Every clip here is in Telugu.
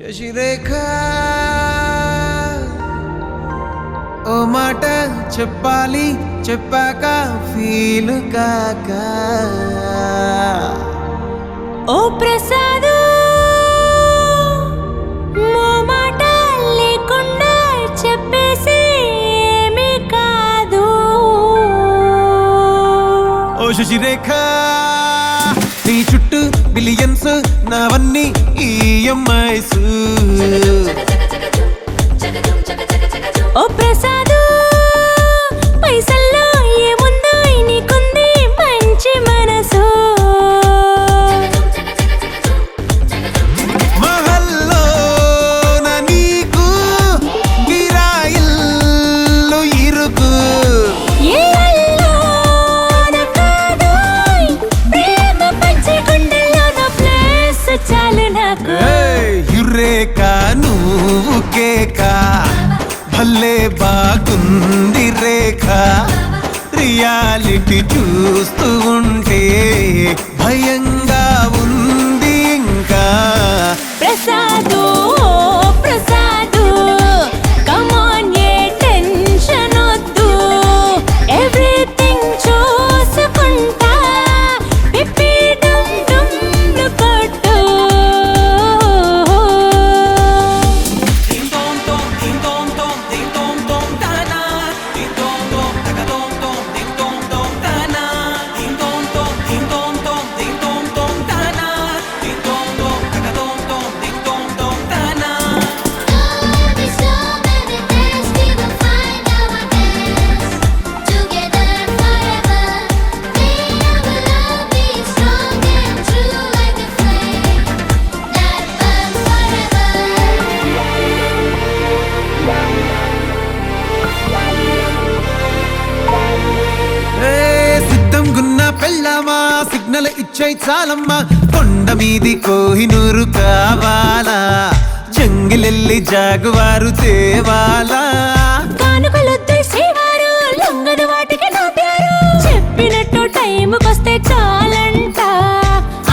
శశిరేఖ ఓ మాట చెప్పాలి చెప్పాక ఫీలు కాక ఓ ప్రసాదు మో మాట లేకుండా చెప్పేసి ఏమీ కాదు. ఓ శశిరేఖ నీ చుట్టూ బిలియన్స్ నావన్నీ ఈఎంఐస్. ఓ ప్రసాదు పైసల్లో ఏముందో నీకుంది మంచి మనసు. మహల్లో నా నీకు గిరాయిల్లు ఇరుకు. ఏ అల్లోన కాదోయ్ ప్రేమ పంచే గుండెల్లోన ప్లేస్ చాలు నాకు. యురేక నువ్వు కేక భలే బాగుంది రేఖ. రియాలిటీ చూస్తూ ఉంటే భయంగా ఉంది ఇంకా. ప్రసాదు ఓ ప్రసాదు కమ్ ఆన్ ఏ టెన్షన్ వద్దు. ఎవ్రీథింగ్ చూసుకుంటా పిప్పి డమ్ డమ్ కొట్టు. సిద్ధంగున్న పెళ్ళామా సిగ్నల్ ఇచ్చే చాలమ్మా. కొండ మీది కోహినూరు కావాలా, జంగిలెల్లి జాగువారు తేవాలా. కానుకలొద్దు శ్రీవారు లొంగదు వాటికి నా పేరు. చెప్పినట్టు టైంకొస్తే చాలంట,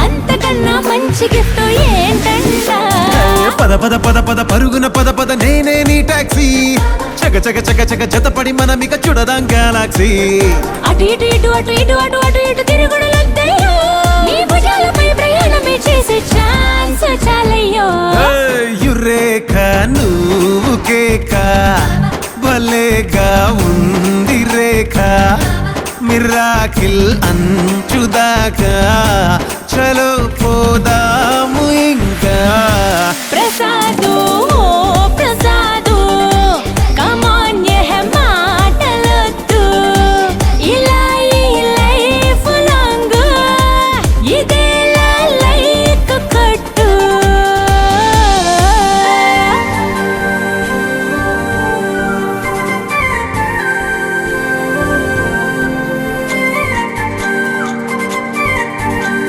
అంతకన్నా మంచి గిఫ్ట్ ఏంటంట. పద పద పద పద పరుగున పద పద నేనే నీ టాక్సీ. చక చక చక చక జతపడి మనమిక చూడదాం గెలాక్సీ. అటు ఇటు ఇటు అటు ఇటు అటు అటు ఇటు తిరుగుడులొద్దయ్యో. నీ భుజాలపై ప్రయాణమే చేసే ఛాన్స్ చాలయ్యో. యురేఖ నువ్వు కేక భలేగా ఉంది రేఖ. మిరాకిల్ అంచుదాకా చలో పోదాము ఇంకా. ప్రసాదు ఓ ప్రసాదు కమ్ ఆన్ ఏ మాటలొద్దు. ఇలా ఈ లైఫ్ లాంగ్ ఇదేలా లైక్ కొట్టు.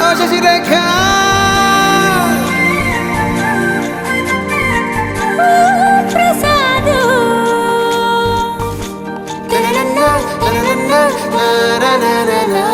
ఓ Sasirekha Prasad na na na na na na na na na